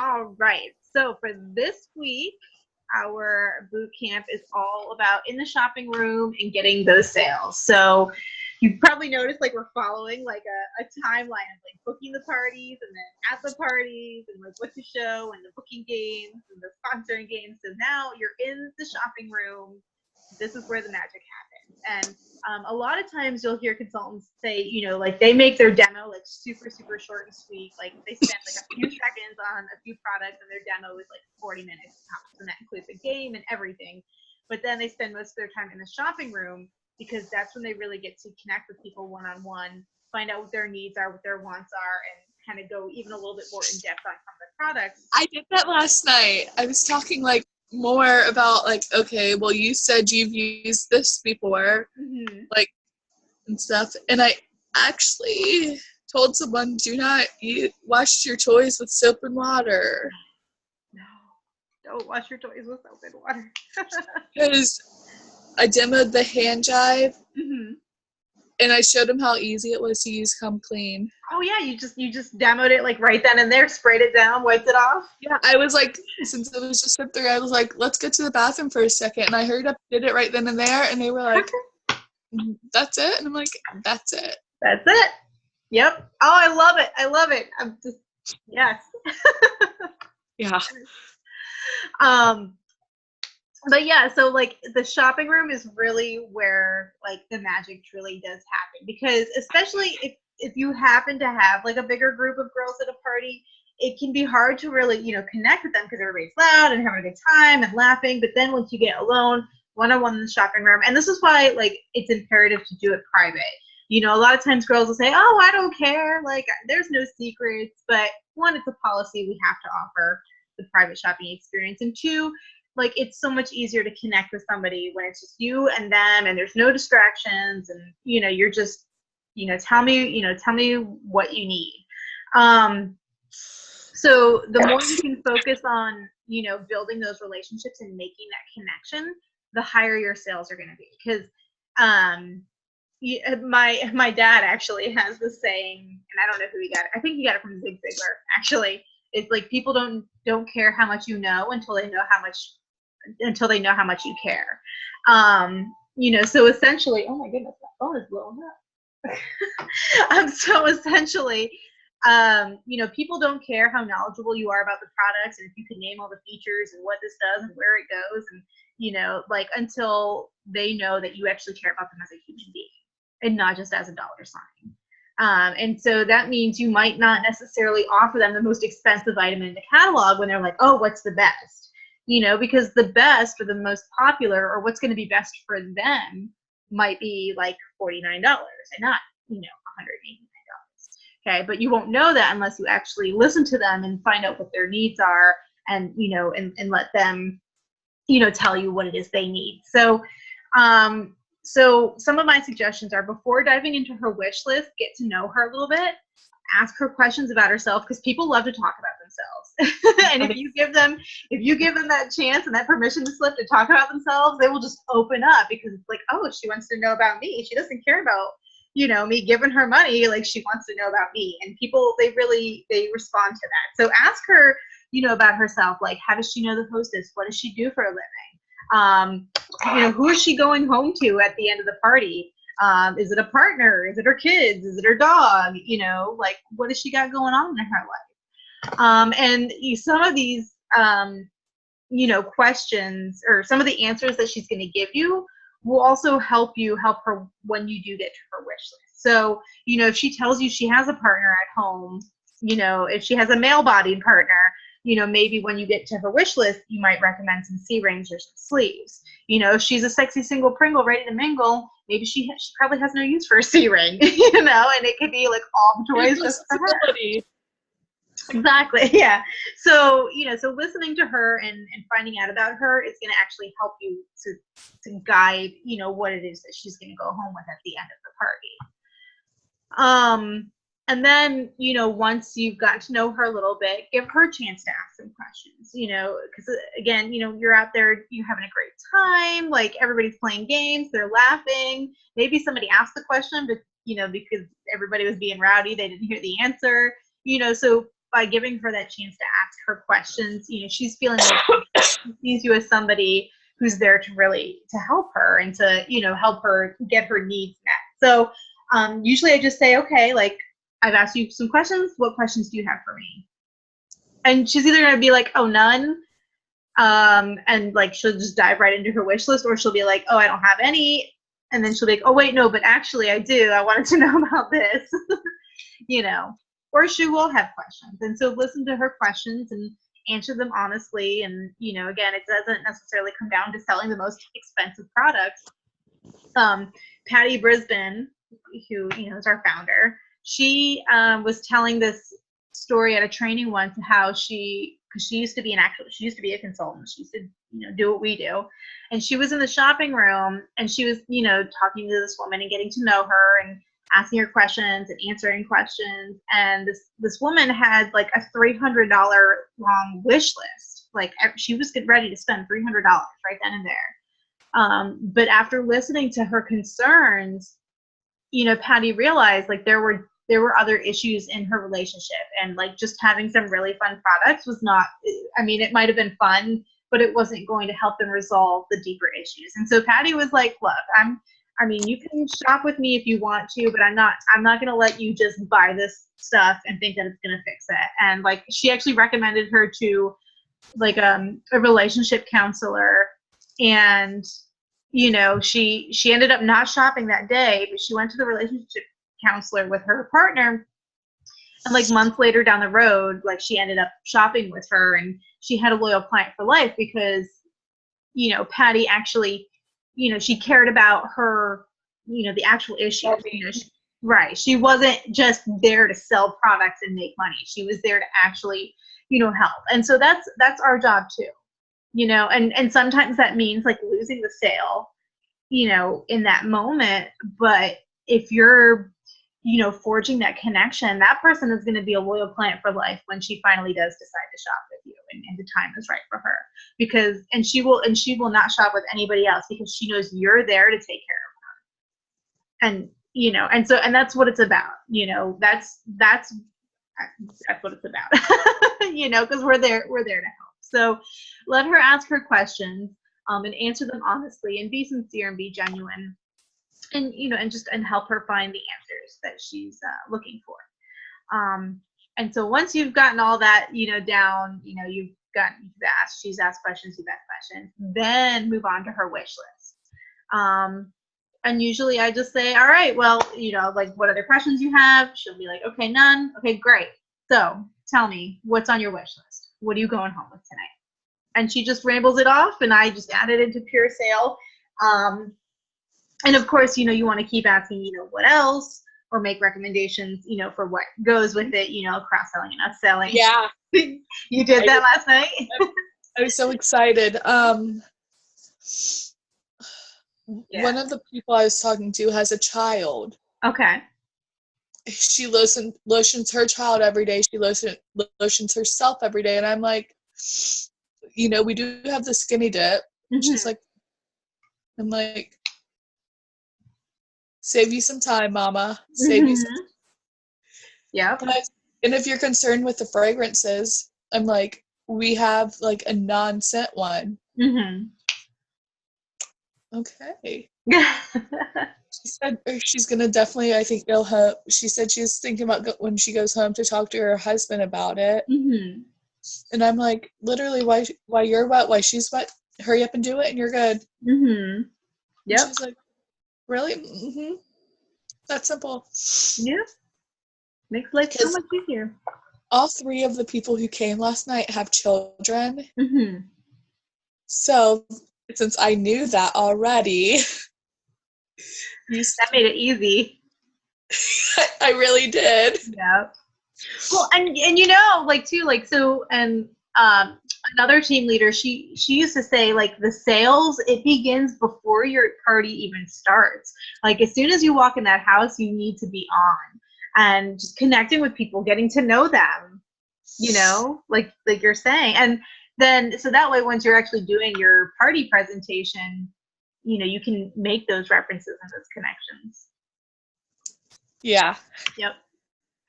All right. So for this week, our boot camp is all about in the shopping room and getting those sales. So you've probably noticed like we're following like a timeline of like booking the parties and then at the parties and like what to show and the booking games and the sponsoring games. So now you're in the shopping room. This is where the magic happens. And a lot of times you'll hear consultants say, like they make their demo like super, super short and sweet. Like they spend like a few seconds on a few products and their demo is like 40 minutes tops. And that includes the game and everything. But then they spend most of their time in the shopping room because that's when they really get to connect with people one-on-one, find out what their needs are, what their wants are, and kind of go even a little bit more in depth on some of the products. I did that last night. I was talking like more about like, okay, well, you said you've used this before, like, and stuff. And I actually told someone, do not wash your toys with soap and water. No, don't wash your toys with soap and water. Because I demoed the hand jive, and I showed them how easy it was to use Come Clean. Oh yeah, you just demoed it like right then and there, sprayed it down, wiped it off. Yeah, I was like, since it was just up there, I was like, let's get to the bathroom for a second. And I hurried up, did it right then and there, and they were like, that's it? And I'm like, that's it. That's it. Yep. Oh, I love it. I love it. I'm just, yes. Yeah. But yeah, so like the shopping room is really where like the magic truly does happen, because especially if you happen to have like a bigger group of girls at a party, it can be hard to really, connect with them because everybody's loud and having a good time and laughing. But then once you get alone, one-on-one in the shopping room, and this is why like it's imperative to do it private. A lot of times girls will say, oh, I don't care, like there's no secrets. But one, it's a policy we have to offer the private shopping experience, and two, like it's so much easier to connect with somebody when it's just you and them and there's no distractions, and you're just tell me what you need. So the more you can focus on building those relationships and making that connection, the higher your sales are going to be. Because my dad actually has this saying, and I don't know who he got it. I think he got it from Zig Ziglar. Actually, it's like people don't care how much you know until they know how much you care. So essentially, oh my goodness, my phone is blowing up. So essentially, people don't care how knowledgeable you are about the products and if you can name all the features and what this does and where it goes, and until they know that you actually care about them as a human being and not just as a dollar sign. And so that means you might not necessarily offer them the most expensive item in the catalog when they're like, oh, what's the best? Because the best or the most popular or what's going to be best for them might be like $49 and not, $189. Okay, but you won't know that unless you actually listen to them and find out what their needs are, and and let them tell you what it is they need. So so some of my suggestions are, before diving into her wish list, get to know her a little bit. Ask her questions about herself, because people love to talk about themselves. And if you give them that chance and that permission slip to talk about themselves, they will just open up, because it's like, oh, she wants to know about me. She doesn't care about me giving her money. Like, she wants to know about me. And people, they respond to that. So ask her, about herself. Like, how does she know the hostess? What does she do for a living? Who is she going home to at the end of the party? Is it a partner? Is it her kids? Is it her dog? Like, what has she got going on in her life? And some of these, questions, or some of the answers that she's going to give you, will also help her when you do get to her wish list. So, if she tells you she has a partner at home, if she has a male-bodied partner, maybe when you get to her wish list, you might recommend some C-rings or some sleeves. If she's a sexy single Pringle ready to mingle, maybe she probably has no use for a C-ring, and it could be like all toys just for her. Exactly, yeah. So, so listening to her and finding out about her is going to actually help you to guide, what it is that she's going to go home with at the end of the party. And then, once you've gotten to know her a little bit, give her a chance to ask some questions, because again, you're out there, you're having a great time, like everybody's playing games, they're laughing. Maybe somebody asked the question, but, because everybody was being rowdy, they didn't hear the answer, so by giving her that chance to ask her questions, she's feeling like she sees you as somebody who's there to help her and to, help her get her needs met. So usually I just say, okay, like, I've asked you some questions. What questions do you have for me? And she's either going to be like, oh, none. And like, she'll just dive right into her wish list, or she'll be like, oh, I don't have any. And then she'll be like, oh, wait, no, but actually I do. I wanted to know about this, or she will have questions. And so listen to her questions and answer them honestly. And, again, it doesn't necessarily come down to selling the most expensive products. Patty Brisbane, who, is our founder, she was telling this story at a training once, how because she used to be a consultant. She used to, do what we do. And she was in the shopping room and she was, talking to this woman and getting to know her and asking her questions and answering questions. And this woman had like a $300 long wish list. Like, she was getting ready to spend $300 right then and there. But after listening to her concerns, Patty realized like there were other issues in her relationship, and like just having some really fun products was not, it might have been fun, but it wasn't going to help them resolve the deeper issues. And so Patty was like, look, you can shop with me if you want to, but I'm not going to let you just buy this stuff and think that it's going to fix it. And like, she actually recommended her to like a relationship counselor, and she ended up not shopping that day, but she went to the relationship counselor with her partner, and like months later down the road, like, she ended up shopping with her, and she had a loyal client for life because Patty actually, she cared about her, the actual issues. Right, she wasn't just there to sell products and make money. She was there to actually help. And so that's our job too, and sometimes that means like losing the sale in that moment. But if you're forging that connection, that person is going to be a loyal client for life when she finally does decide to shop with you, and the time is right for her, and she will not shop with anybody else because she knows you're there to take care of her. And and that's what it's about. That's what it's about. Because we're there to help. So let her ask her questions, and answer them honestly, and be sincere and be genuine, and and help her find the answers that she's looking for. And so once you've gotten all that down, she's asked questions, you've asked questions, then move on to her wish list. And usually I just say, all right, well, like, what other questions you have? She'll be like, okay, none. Okay, great. So tell me, what's on your wish list? What are you going home with tonight? And she just rambles it off, and I just add it into pure sale. And of course, you want to keep asking, what else, or make recommendations, for what goes with it, cross-selling and upselling. Yeah. You did that last night? I was so excited. Yeah. One of the people I was talking to has a child. Okay. She lotions her child every day. She lotions herself every day. And I'm like, we do have the skinny dip. Mm-hmm. She's like, I'm like, save you some time, mama. Save you some time. Yeah. And if you're concerned with the fragrances, I'm like, we have like a non-scent one. Mm-hmm. Okay. She said she's going to definitely, I think, go home. She said she's thinking about when she goes home to talk to her husband about it. Mm-hmm. And I'm like, literally, why you're wet, why she's wet, hurry up and do it and you're good. Mm-hmm. Yep. She's like, really? Mm-hmm. That's simple. Yeah. Makes life so much easier. All three of the people who came last night have children. Mm-hmm. So, since I knew that already, that made it easy. I really did. Yeah. Well, and another team leader, she used to say, like, the sales, it begins before your party even starts. Like, as soon as you walk in that house, you need to be on and just connecting with people, getting to know them, like you're saying. And then, so that way, once you're actually doing your party presentation, you can make those references and those connections. Yeah. Yep.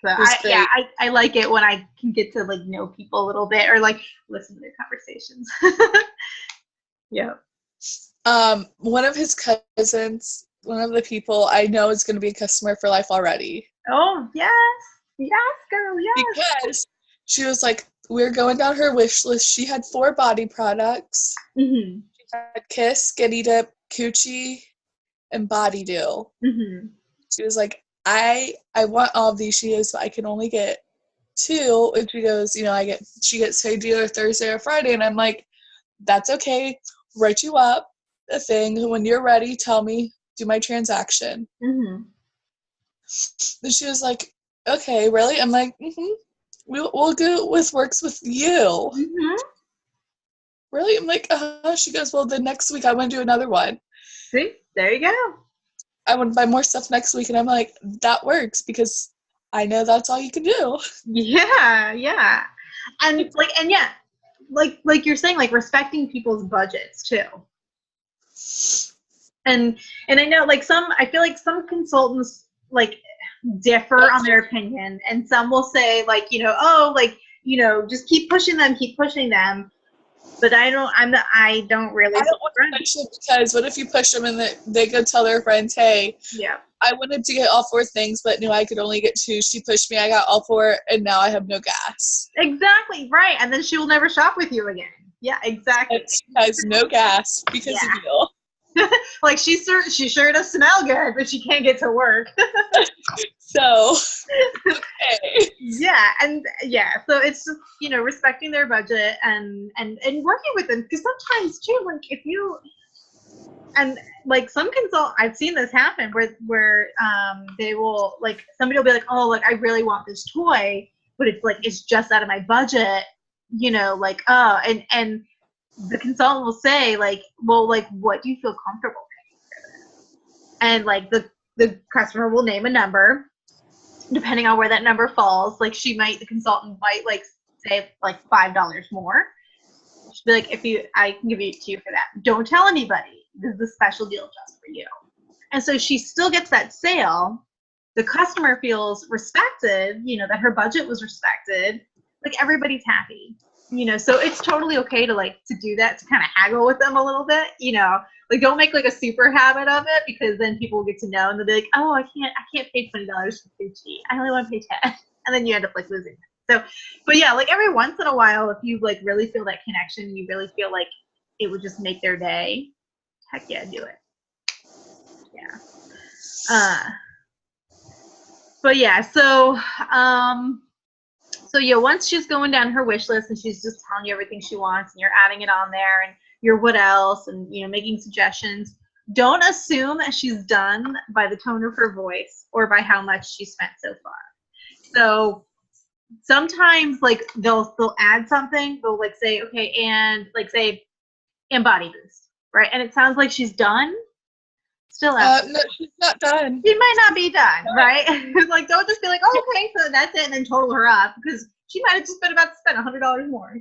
So It was great. I like it when I can get to like know people a little bit or like listen to their conversations. Yeah. One of his cousins, one of the people I know is going to be a customer for life already. Oh, yes. Yes, girl, yes. Because she was like, we're going down her wish list. She had 4 body products. Mm-hmm. She had Kiss, Skinny Dip, Coochie, and Body Dew. Mm-hmm. She was like, I want all of these. She goes, but I can only get 2. And she goes, she gets paid either Thursday or Friday. And I'm like, that's okay. Write you up a thing. When you're ready, tell me, do my transaction. Mm-hmm. And she was like, okay, really? I'm like, we'll go with works with you. Mm-hmm. Really? I'm like, She goes, well, the next week I want to do another one. See, there you go. I want to buy more stuff next week. And I'm like, that works because I know that's all you can do. Yeah, yeah. And yeah, like you're saying, like respecting people's budgets too. And I know I feel like some consultants like differ on their opinion, and some will say like, just keep pushing them. But I don't really I don't want to push them because what if you push them and they go tell their friends, hey, yeah, I wanted to get all 4 things, but knew I could only get 2. She pushed me. I got all 4, and now I have no gas. exactly right, and then she will never shop with you again. Yeah, exactly. And she has no gas because of you. Like she sure does smell good, but she can't get to work. So, okay. Yeah, and yeah, so it's just respecting their budget and working with them, because sometimes too, like if you and like I've seen this happen where they will like somebody will be like, oh, like I really want this toy, but it's just out of my budget, like and the consultant will say like, well, like what do you feel comfortable paying for this? And like the customer will name a number. Depending on where that number falls, like the consultant might like say like $5 more. She'd be like, I can give it to you for that. Don't tell anybody. This is a special deal just for you. And so she still gets that sale. The customer feels respected, that her budget was respected. Like everybody's happy. So it's totally okay to do that, to kind of haggle with them a little bit, like don't make like a super habit of it, because then people will get to know and they'll be like, oh, I can't pay $20 for Gucci. I only want to pay 10. And then you end up like losing it. So, but yeah, like every once in a while, if you like really feel that connection, you really feel like it would just make their day, heck yeah, do it. Yeah. But yeah, so yeah, once she's going down her wish list and she's just telling you everything she wants and you're adding it on there and you're what else and making suggestions, don't assume that she's done by the tone of her voice or by how much she spent so far. So sometimes like they'll add something, they'll like say, okay, and like say and body boost, right? And it sounds like she's done. Still No, she's not done. She might not be done, right? Like, don't just be like, oh, okay, so that's it, and then total her up, because she might have just been about to spend $100 more.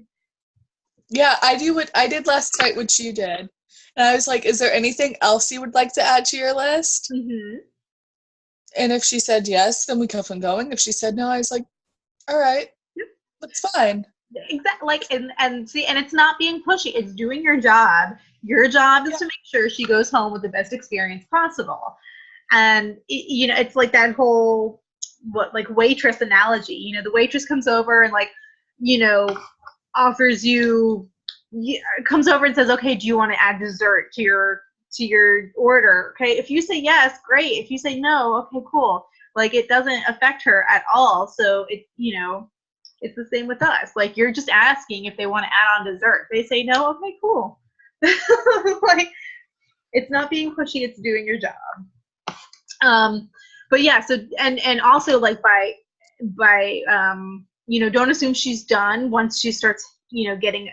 Yeah, I do what I did last night, what you did. And I was like, is there anything else you would like to add to your list? Mm-hmm. And if she said yes, then we kept on going. If she said no, I was like, all right, that's fine. Exactly. Like, and see, and it's not being pushy. It's doing your job. Your job is to make sure she goes home with the best experience possible. And it's like that whole waitress analogy. The waitress comes over and like, offers you, comes over and says, okay, do you want to add dessert to your order? Okay, if you say yes, great. If you say no, okay, cool. Like it doesn't affect her at all. So it's the same with us. Like you're just asking if they want to add on dessert. They say no, okay, cool. Like it's not being pushy, it's doing your job. But yeah, so and also like by don't assume she's done once she starts getting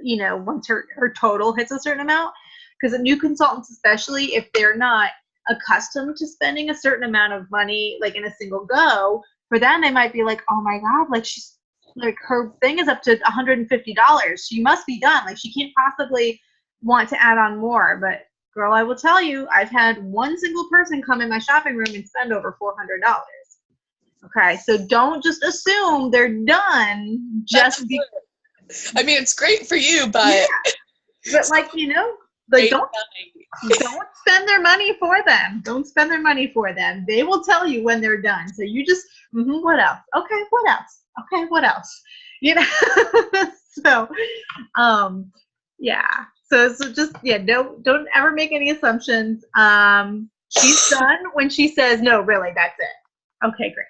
once her total hits a certain amount, because the new consultants, especially if they're not accustomed to spending a certain amount of money like in a single go, for them they might be like, oh my god, like she's like her thing is up to $150, she must be done, like she can't possibly want to add on more. But girl, I will tell you, I've had one single person come in my shopping room and spend over $400. Okay, so don't just assume they're done just because. I mean, it's great for you, but Yeah. But like, like don't spend their money for them. Don't spend their money for them. They will tell you when they're done. So you just, what else? Okay, what else? Okay, what else? So, yeah. So just, don't ever make any assumptions. She's done when she says, no, really, that's it. Okay, great.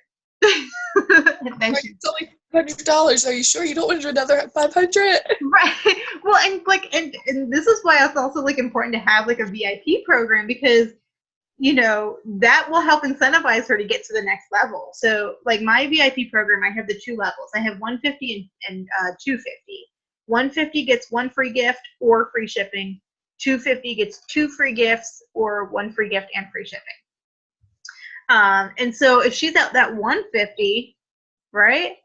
And then it's only $100. Are you sure you don't want another 500? Right. Well, and this is why it's also like important to have like a VIP program, because that will help incentivize her to get to the next level. So like my VIP program, I have the 2 levels. I have 150 and 250. 150 gets 1 free gift or free shipping. 250 gets 2 free gifts or 1 free gift and free shipping. And so if she's at that 150, right?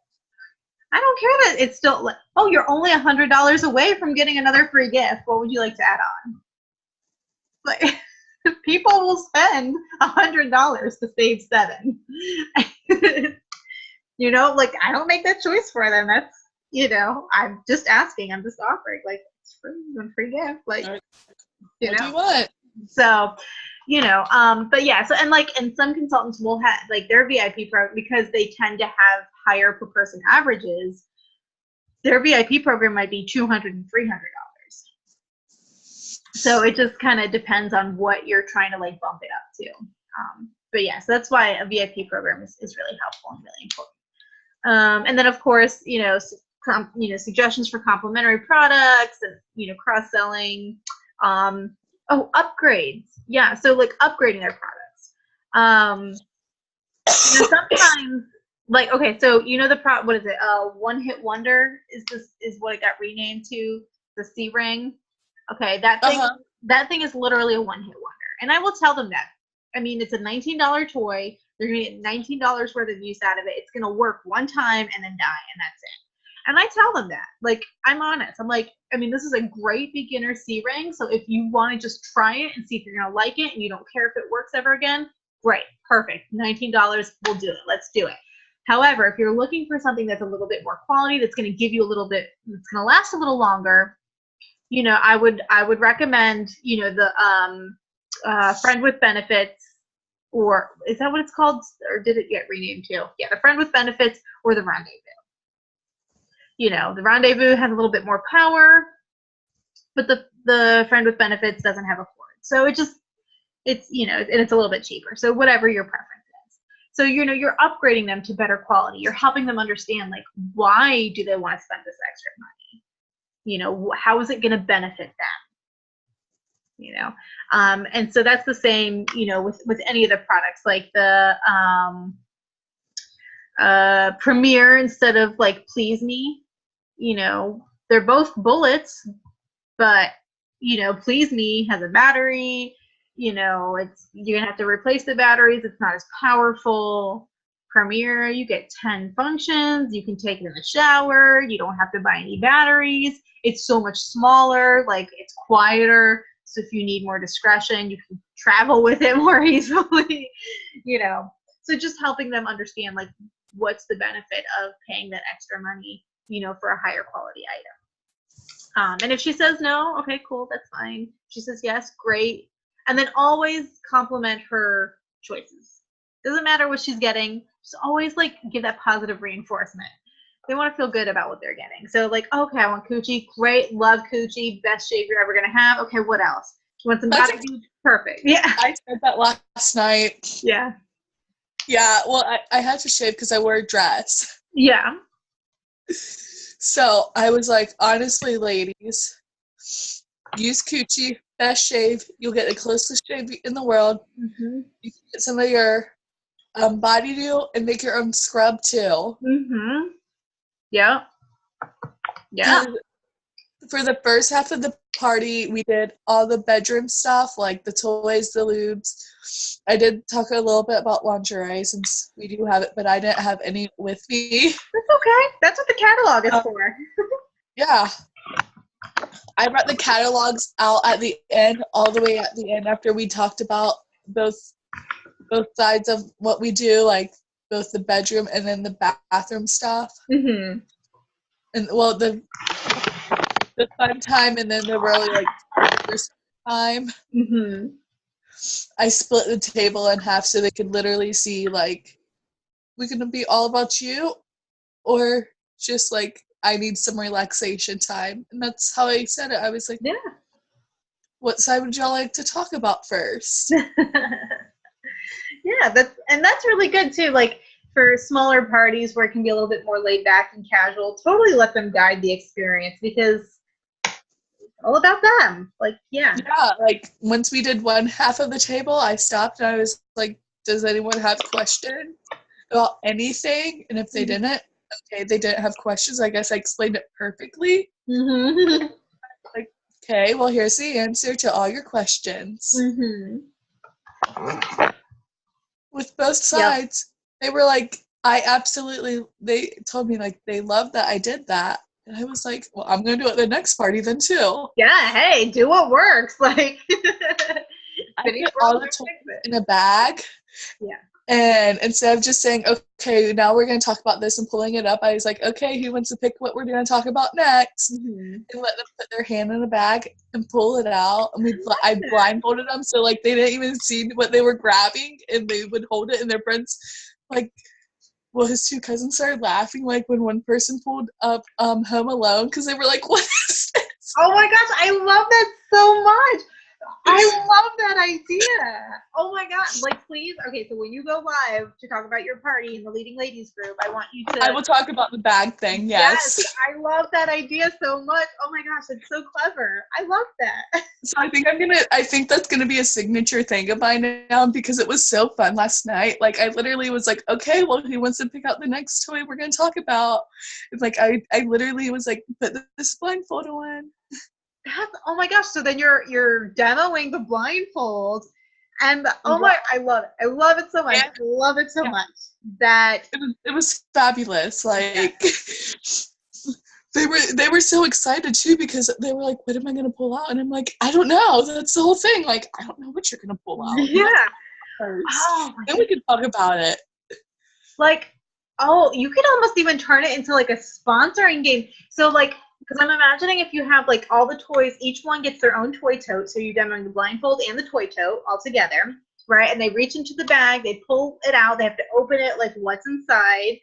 I don't care that it's still like, oh, you're only $100 away from getting another free gift. What would you like to add on? Like, people will spend $100 to save 7. Like I don't make that choice for them. That's I'm just asking. I'm just offering. Like it's free gift. Like What do you want? So, but yeah, and some consultants will have like their VIP program, because they tend to have higher per person averages. Their VIP program might be $200 and $300. So it just kind of depends on what you're trying to like bump it up to. But yeah, so that's why a VIP program is really helpful and really important. And then of course, suggestions for complementary products and cross-selling. Upgrades. Yeah, so like upgrading their products. Sometimes like, okay, so what is it? One hit wonder is what it got renamed to, the C ring. Okay, that thing is literally a one hit wonder. And I will tell them that. I mean, it's a $19 toy. They're gonna get $19 worth of use out of it. It's gonna work one time and then die, and that's it. And I tell them that. Like, I'm honest. I'm like, I mean, this is a great beginner C-ring. So if you want to just try it and see if you're going to like it and you don't care if it works ever again, great. Perfect. $19, we'll do it. Let's do it. However, if you're looking for something that's a little bit more quality, that's going to give you a little bit, that's going to last a little longer, I would recommend, the friend with benefits, or is that what it's called? Or did it get renamed too? Yeah, the friend with benefits or the rendezvous. The rendezvous has a little bit more power, but the friend with benefits doesn't have a cord. So it's and it's a little bit cheaper. So whatever your preference is. So, you're upgrading them to better quality. You're helping them understand, like, why do they want to spend this extra money? How is it going to benefit them? And so that's the same, with any of the products, like the Premier instead of like Please Me. They're both bullets, but Please Me has a battery. You're gonna have to replace the batteries. It's not as powerful. Premier, you get 10 functions. You can take it in the shower. You don't have to buy any batteries. It's so much smaller. Like, it's quieter. So if you need more discretion, you can travel with it more easily. So just helping them understand, like, what's the benefit of paying that extra money, for a higher quality item. And if she says no, okay, cool, that's fine. If she says yes, great. And then always compliment her choices. Doesn't matter what she's getting. Just always like give that positive reinforcement. They want to feel good about what they're getting. So like, okay, I want coochie. Great, love coochie. Best shave you're ever gonna have. Okay, what else? You want some body? Perfect. Yeah. I said that last night. Yeah. Yeah. Well, I had to shave because I wore a dress. Yeah. So I was like, honestly, ladies, use coochie. Best shave. You'll get the closest shave in the world. Mm-hmm. You can get some of your body dew and make your own scrub too. Mm-hmm. Yeah. Yeah. For the first half of the party, we did all the bedroom stuff, like the toys, the lubes. I did talk a little bit about lingerie since we do have it, but I didn't have any with me. That's okay. That's what the catalog is for. Yeah. I brought the catalogs out at the end, all the way at the end after we talked about both sides of what we do, like both the bedroom and then the bathroom stuff. Mm-hmm. And well, the fun time and then the really like first time. Mm-hmm. I split the table in half so they could literally see like, we're gonna be all about you, or just like I need some relaxation time. And that's how I said it. I was like, Yeah. what side would y'all like to talk about first? Yeah, that's really good too. Like for smaller parties where it can be a little bit more laid back and casual, totally let them guide the experience because it's all about them. Like, yeah. Yeah, like once we did one half of the table, I stopped and I was like, does anyone have questions about anything? And if they didn't, okay, they didn't have questions. I guess I explained it perfectly. Mm-hmm. Like, okay, well, here's the answer to all your questions. Mm-hmm. With both sides, they were like, they told me like they loved that I did that. And I was like, well, I'm going to do it at the next party then too. Yeah, hey, do what works. Like, I put all the toys in a bag. Yeah. And instead of just saying, okay, now we're going to talk about this and pulling it up, I was like, okay, who wants to pick what we're going to talk about next? Mm-hmm. And let them put their hand in a bag and pull it out. And I blindfolded them so like they didn't even see what they were grabbing, and they would hold it. And their friends, like, well, his two cousins started laughing like when one person pulled up Home Alone because they were like, what is this? Oh my gosh, I love that so much. I love that idea. Oh my god. Like, please. Okay, so when you go live to talk about your party in the Leading Ladies group, I want you to. I will talk about the bag thing, yes. I love that idea so much. Oh my gosh, it's so clever. I love that. So I think that's gonna be a signature thing of mine now because it was so fun last night. Like I literally was like, okay, well, who wants to pick out the next toy we're gonna talk about? It's like I literally was like, put this blindfold on. Oh my gosh, so then you're demoing the blindfold, and I love it. I love it so much. Yeah. I love it so much that it was fabulous. Like they were so excited too because they were like, what am I gonna pull out? And I'm like, I don't know. That's the whole thing. Like I don't know what you're gonna pull out. Yeah. Then we can talk about it. Like, you could almost even turn it into like a sponsoring game. So like, because I'm imagining if you have like all the toys, each one gets their own toy tote. So you're demoing the blindfold and the toy tote all together, right? And they reach into the bag, they pull it out, they have to open it, like what's inside.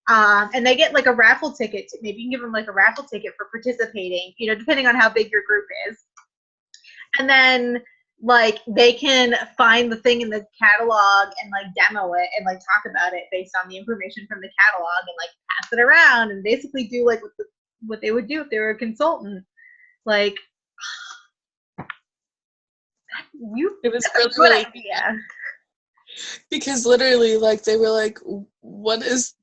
And they get like a raffle ticket. Maybe you can give them like a raffle ticket for participating, depending on how big your group is. And then like they can find the thing in the catalog and like demo it and like talk about it based on the information from the catalog and like pass it around and basically do like what they would do if they were a consultant. Like, it was really, really idea. Because literally like they were like, what is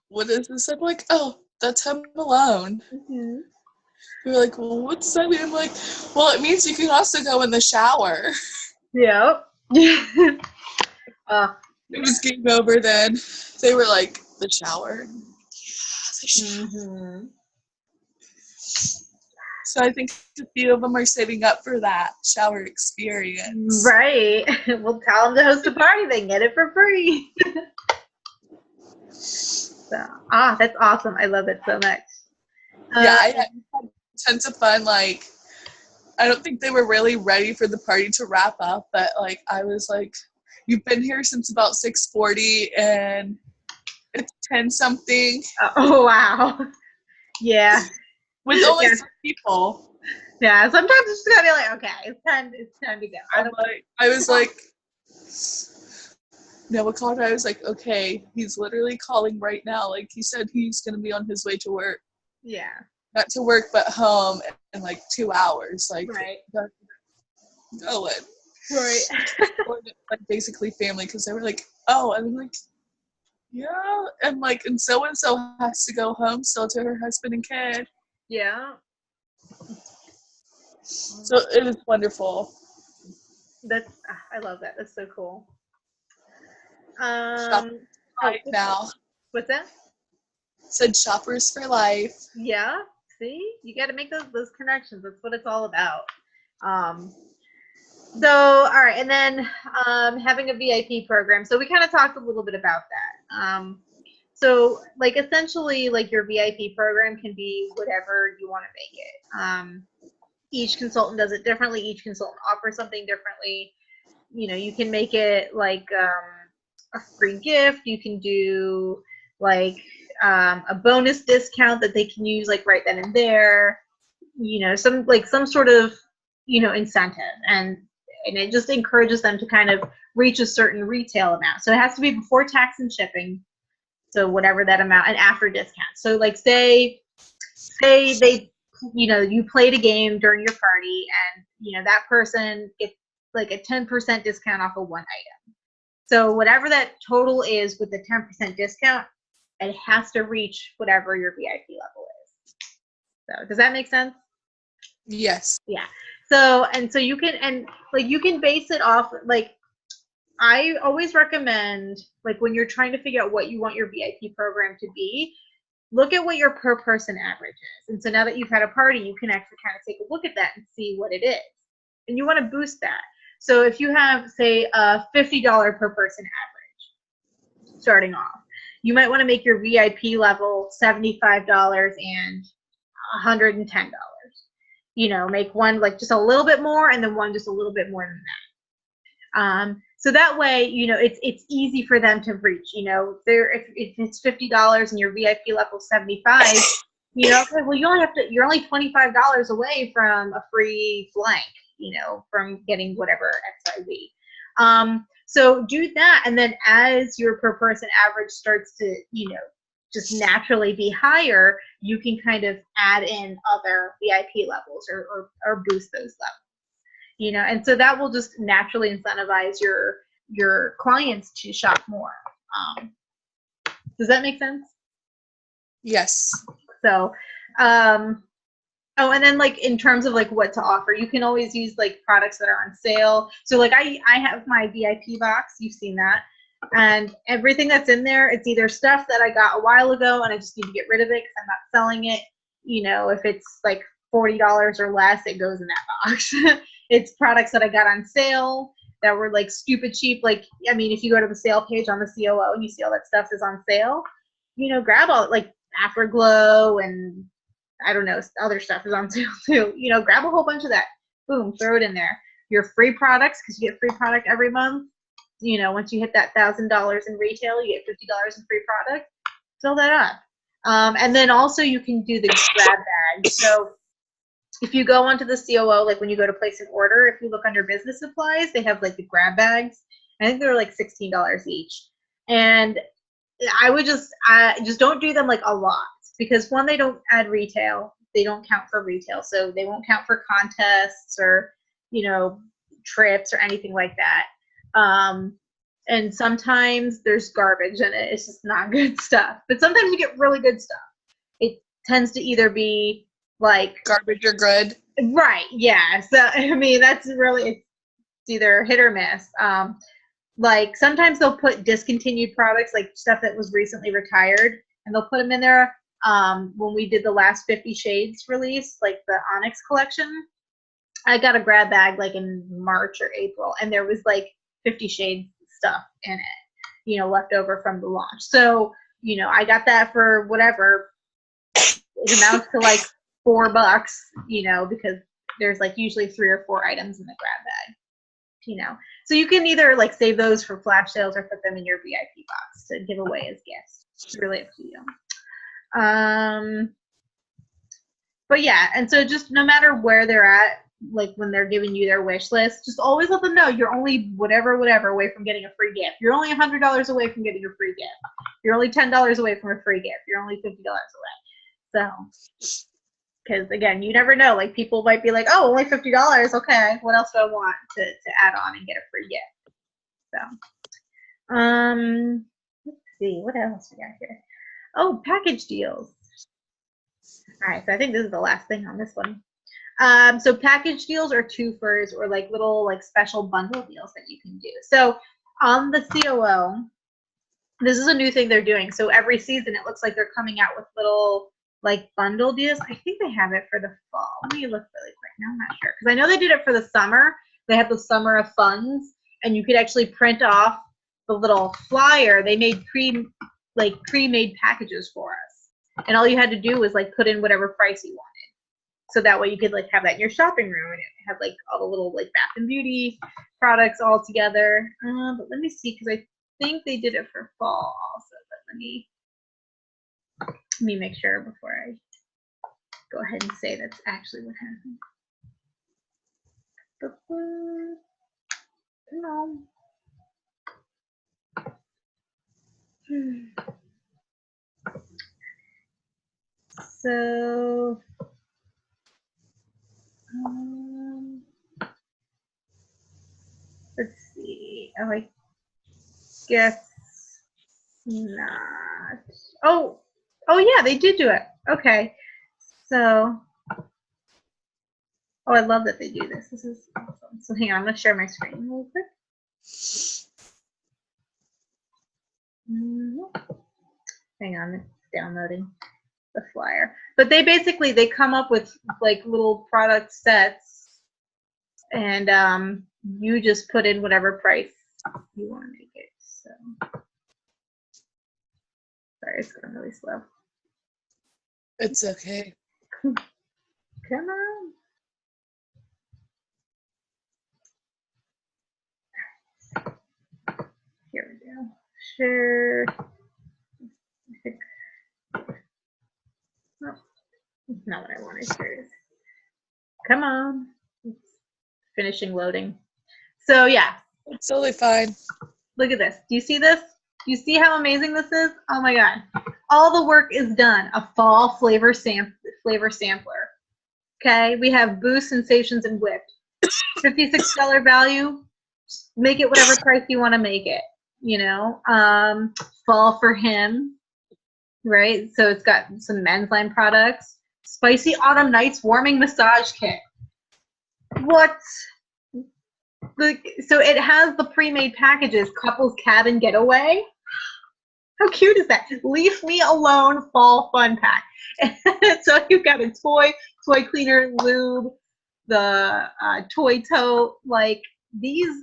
this? I'm like, oh, that's Home Alone. Mm-hmm. They were like, well, what's that mean? I'm like, well, it means you can also go in the shower. Yep. It was game over then. They were like, the shower. Yeah, the shower. Mm-hmm. So I think a few of them are saving up for that shower experience. Right. We'll tell them to host a party. They can get it for free. So, that's awesome. I love it so much. Yeah, I had tons of fun. Like, I don't think they were really ready for the party to wrap up, but like, I was like, you've been here since about 6:40 and it's 10 something. Oh, wow. Yeah. With only 3 people. Yeah, sometimes it's just gotta be like, okay, it's time to go. I was like, no, what called? I was like, okay, he's literally calling right now. Like he said he's gonna be on his way to work. Yeah. Not to work, but home in like 2 hours. Like, right. Going. Right. Like basically family, because they were like, oh, and I'm like, yeah, and like, and so has to go home still to her husband and kid. Yeah. So it was wonderful. I love that. That's so cool. Now. What's that? Said shoppers for life. Yeah. See, you got to make those connections. That's what it's all about. So, all right, and then having a VIP program. So we kind of talked a little bit about So like essentially like your VIP program can be whatever you want to make it. Each consultant does it differently. Each consultant offers something differently. You know, you can make it like a free gift. You can do like a bonus discount that they can use like right then and there. You know, some sort of incentive, and it just encourages them to kind of reach a certain retail amount. So it has to be before tax and shipping. So whatever that amount, and after discount. So like say they you played a game during your party, and that person gets like a 10% discount off of one item. So whatever that total is with the 10% discount, it has to reach whatever your VIP level is. So does that make sense? Yes. Yeah. So you can base it off, like, I always recommend, like, when you're trying to figure out what you want your VIP program to be, look at what your per person average is. And so now that you've had a party, you can actually kind of take a look at that and see what it is. And you want to boost that. So if you have, say, a $50 per person average starting off, you might want to make your VIP level $75 and $110. Make one like just a little bit more, and then one just a little bit more than that. So that way, it's easy for them to reach. If it's $50 and your VIP level 75, well, you're only $25 away from a free blank, from getting whatever XYZ. So do that, and then as your per person average starts to, just naturally be higher, you can kind of add in other VIP levels or boost those levels. And so that will just naturally incentivize your clients to shop more. Does that make sense? Yes. So, and then like in terms of like what to offer, you can always use like products that are on sale. So like I have my VIP box, you've seen that. And everything that's in there, it's either stuff that I got a while ago and I just need to get rid of it because I'm not selling it. If it's like $40 or less, it goes in that box. It's products that I got on sale that were like stupid cheap. Like, I mean, if you go to the sale page on the COO and you see all that stuff is on sale, grab all, like Afterglow and I don't know, other stuff is on sale too. Grab a whole bunch of that. Boom, throw it in there. Your free products, because you get free product every month. Once you hit that $1,000 in retail, you get $50 in free product. Fill that up. And then also you can do the grab bag. So if you go onto the COO, like when you go to place an order, if you look under business supplies, they have like the grab bags. I think they're like $16 each. And I would just don't do them like a lot, because one, they don't add retail. They don't count for retail. So they won't count for contests or, trips or anything like that. And sometimes there's garbage in it. It's just not good stuff. But sometimes you get really good stuff. It tends to either be like garbage or good. Right. Yeah. So I mean, that's really, it's either hit or miss. Like sometimes they'll put discontinued products, like stuff that was recently retired, and they'll put them in there. When we did the last 50 Shades release, like the Onyx collection, I got a grab bag like in March or April, and there was like 50 Shades stuff in it, left over from the launch. So, I got that for whatever. It amounts to like $4, because there's like usually 3 or 4 items in the grab bag, So you can either like save those for flash sales or put them in your VIP box to give away as gifts. It's really up to you. But yeah, and so just no matter where they're at, like when they're giving you their wish list, just always let them know you're only whatever away from getting a free gift. You're only $100 away from getting a free gift. You're only $10 away from a free gift. You're only $50 away. So, because again, you never know. Like people might be like, "Oh, only $50. Okay, what else do I want to add on and get a free gift?" So, let's see, what else we got here? Oh, package deals. All right, so I think this is the last thing on this one. So package deals are twofers, or like little like special bundle deals that you can do. So on the COO, this is a new thing they're doing. So every season it looks like they're coming out with little like bundle deals. I think they have it for the fall. Let me look really quick. No, I'm not sure, because I know they did it for the summer. They had the summer of funds, and you could actually print off the little flyer, they made pre-made packages for us, and all you had to do was like put in whatever price you wanted. So that way you could like have that in your shopping room, and it had like all the little like bath and beauty products all together. But let me see, because I think they did it for fall also. But let me make sure before I go ahead and say that's actually what happened. No. So, let's see. Oh, I guess not. Oh, yeah, they did do it. Okay. So, oh, I love that they do this. This is awesome. So hang on, I'm going to share my screen real quick. Hang on, it's downloading the flyer. But they basically, they come up with like little product sets, and you just put in whatever price you want to make it. So, sorry, it's going really slow. It's okay. Come on. Here we go. Share. Oh, that's not what I wanted. Here. Come on. It's finishing loading. So yeah. It's totally fine. Look at this. Do you see this? Do you see how amazing this is? Oh my God. All the work is done. A fall flavor sampler. Okay. We have Boost, Sensations, and Whipped. $56 value. Make it whatever price you want to make it. You know, fall for him, right? So it's got some men's line products. Spicy Autumn Nights Warming Massage Kit. What? So it has the pre-made packages. Couples Cabin Getaway. How cute is that? Leave Me Alone Fall Fun Pack. So you've got a toy cleaner, lube, the toy tote. Like these,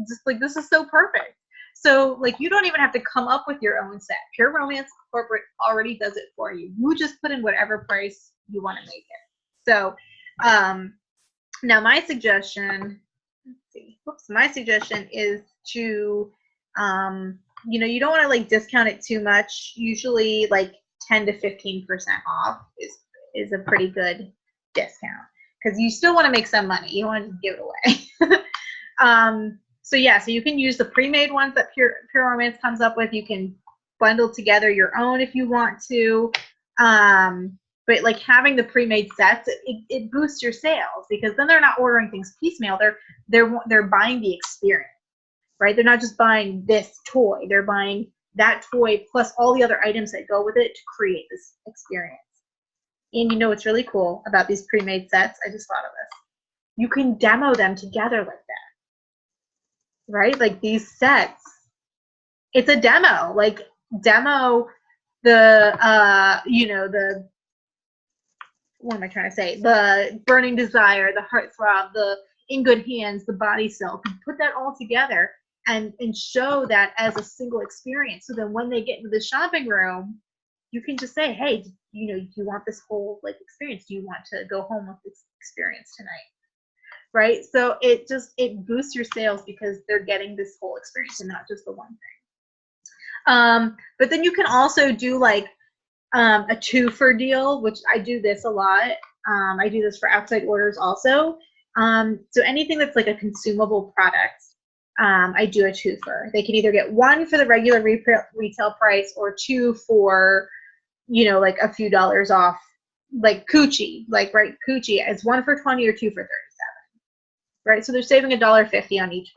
just like this is so perfect. So like you don't even have to come up with your own set. Pure Romance Corporate already does it for you. You just put in whatever price you want to make it. So now my suggestion, let's see. Whoops, my suggestion is to you know, you don't want to like discount it too much. Usually like 10 to 15% off is a pretty good discount, because you still want to make some money. You don't want to just give it away. So yeah, so you can use the pre-made ones that Pure Romance comes up with. You can bundle together your own if you want to. But like having the pre-made sets, it boosts your sales, because then they're not ordering things piecemeal. They're buying the experience, right? They're not just buying this toy. They're buying that toy plus all the other items that go with it to create this experience. And you know what's really cool about these pre-made sets? I just thought of this. You can demo them together like that. Right? Like these sets, it's a demo. Like demo the you know, the, what am I trying to say? The Burning Desire, the Heartthrob, the In Good Hands, the Body Silk. Put that all together and show that as a single experience. So then when they get into the shopping room, you can just say, hey, you know, do you want this whole like experience? Do you want to go home with this experience tonight? Right? So it boosts your sales, because they're getting this whole experience and not just the one thing. But then you can also do like a 2-for deal, which I do this a lot. I do this for outside orders also. So anything that's like a consumable product, I do a 2-for. They can either get 1 for the regular retail price, or 2 for, you know, like a few dollars off, like Coochie, like, right? Coochie is 1 for 20 or 2 for 37. Right, so they're saving $1.50 on each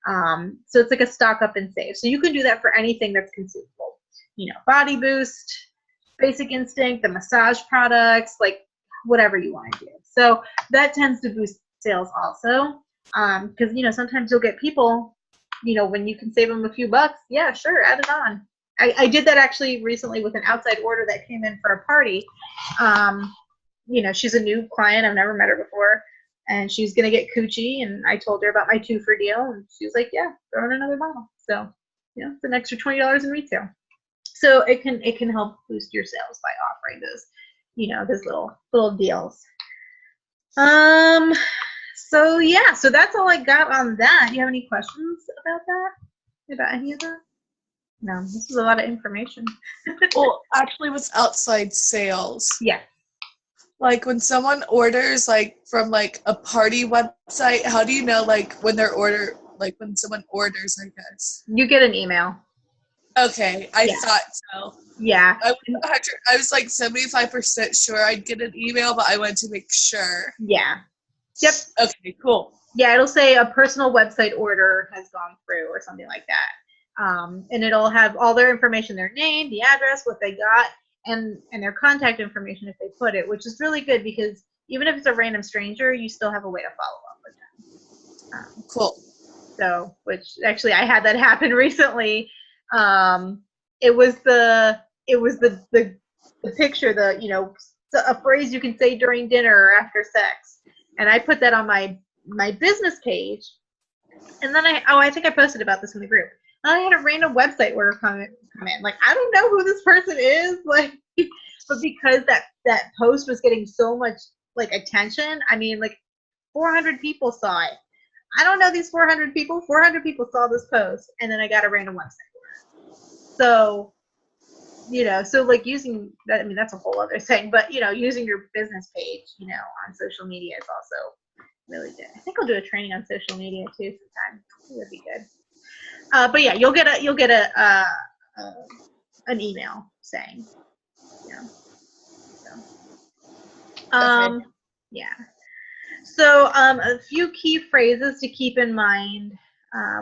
bottle. So it's like a stock up and save. So you can do that for anything that's consumable. You know, Body Boost, Basic Instinct, the massage products, like whatever you want to do. So that tends to boost sales also, because you know, sometimes you'll get people, you know, when you can save them a few bucks. Yeah, sure, add it on. I did that actually recently with an outside order that came in for a party. You know, she's a new client. I've never met her before. And she was going to get Coochie, and I told her about my 2-for deal, and she was like, yeah, throw in another bottle. So it's an extra $20 in retail. So it can help boost your sales by offering those little deals. So yeah, so that's all I got on that. You have any questions about that? About any of that? No, this is a lot of information. Well, actually, what's outside sales? Yeah. Like when someone orders from a party website, how do you know when someone orders, I guess? You get an email. Okay, I thought so. Yeah. I was 75% sure I'd get an email, but I wanted to make sure. Yeah. Yep. Okay, cool. Yeah, it'll say a personal website order has gone through or something like that. And it'll have all their information, their name, the address, what they got, and their contact information if they put it, which is really good because even if it's a random stranger, you still have a way to follow up with them. Cool. So, which actually I had that happen recently. It was the picture, a phrase you can say during dinner or after sex, and I put that on my business page, and then I think I posted about this in the group. I had a random website order come in. I don't know who this person is, but because that post was getting so much attention, 400 people saw it. I don't know these 400 people. 400 people saw this post, and then I got a random website order. So, using that, that's a whole other thing, but using your business page, on social media is also really good. I think I'll do a training on social media too sometime. It would be good. But yeah, you'll get an email saying, Okay. yeah. So a few key phrases to keep in mind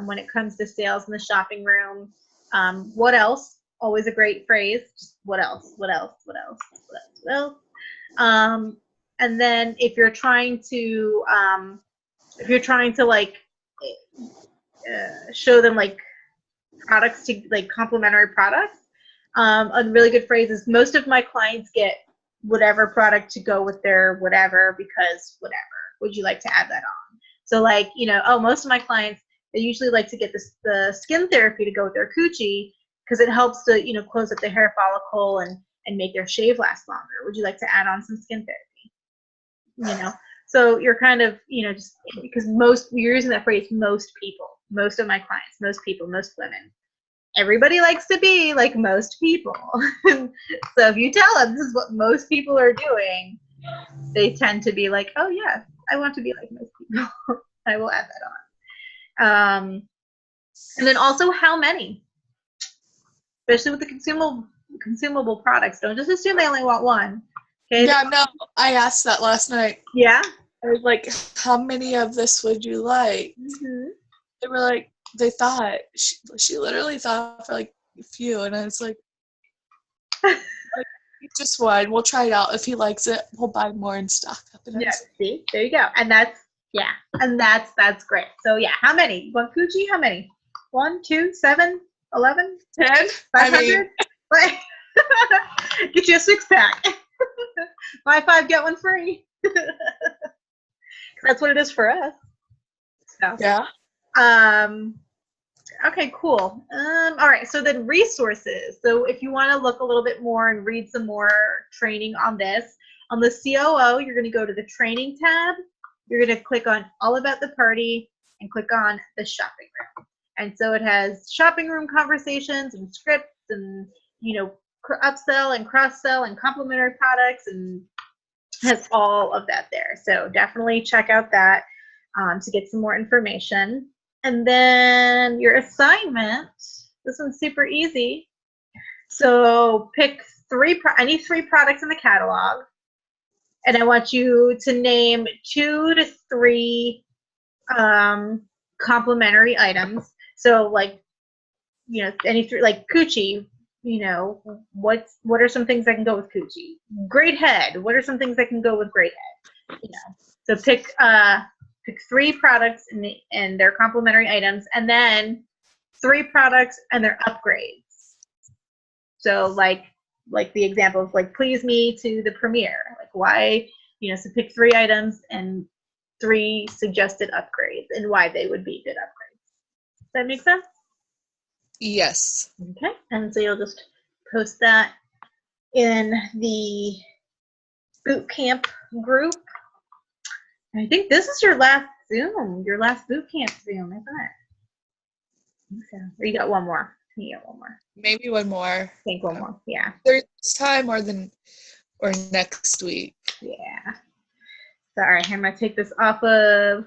when it comes to sales in the shopping room. What else? Always a great phrase. Just what else? What else? What else? What else? What else? And then if you're trying to show them products to complimentary products, a really good phrase is most of my clients get whatever product to go with their whatever because whatever. Would you like to add that on? So most of my clients, they usually like to get the skin therapy to go with their coochie because it helps to close up the hair follicle and make their shave last longer. Would you like to add on some skin therapy? So you're kind of just because you're using that phrase, most people, most of my clients, most people, most women. Everybody likes to be like most people. So if you tell them this is what most people are doing, they tend to be like, oh yeah, I want to be like most people. I will add that on. And then also how many, especially with the consumable products. Don't just assume they only want one. Okay. Yeah, no, I asked that last night. Yeah. I was like, how many of this would you like? Mm-hmm. They were like, they thought, she literally thought for a few, and I was like just one. We'll try it out. If he likes it, we'll buy more and stock up. Yeah, see, there you go. And that's great. So yeah, how many? One coochie? How many? 1, 2, 7, 11, 10, 500? Get you a 6-pack. Buy 5, get 1 free. That's what it is for us. So, yeah. Okay, cool. All right, so then resources. So if you want to look a little bit more and read some more training on this, on the COO, you're going to go to the training tab. You're going to click on all about the party and click on the shopping room. And so it has shopping room conversations and scripts and, upsell and cross-sell and complementary products, and has all of that there. So definitely check out that to get some more information. And then your assignment, this one's super easy. So pick I need 3 products in the catalog. And I want you to name 2 to 3 complementary items. So any 3, like coochie, what are some things that can go with coochie? Great head, what are some things that can go with great head? So pick 3 products and their complementary items, and then 3 products and their upgrades. So like the example of please me to the premiere. Why, so pick 3 items and 3 suggested upgrades and why they would be good upgrades. Does that make sense? Yes. Okay. And so you'll just post that in the Bootcamp group. I think this is your last Zoom, your last Bootcamp Zoom, isn't it? I think so. Or you got one more. You got one more. Maybe one more. I think one more. Yeah. This time or next week. Yeah. Sorry, I'm gonna take this off of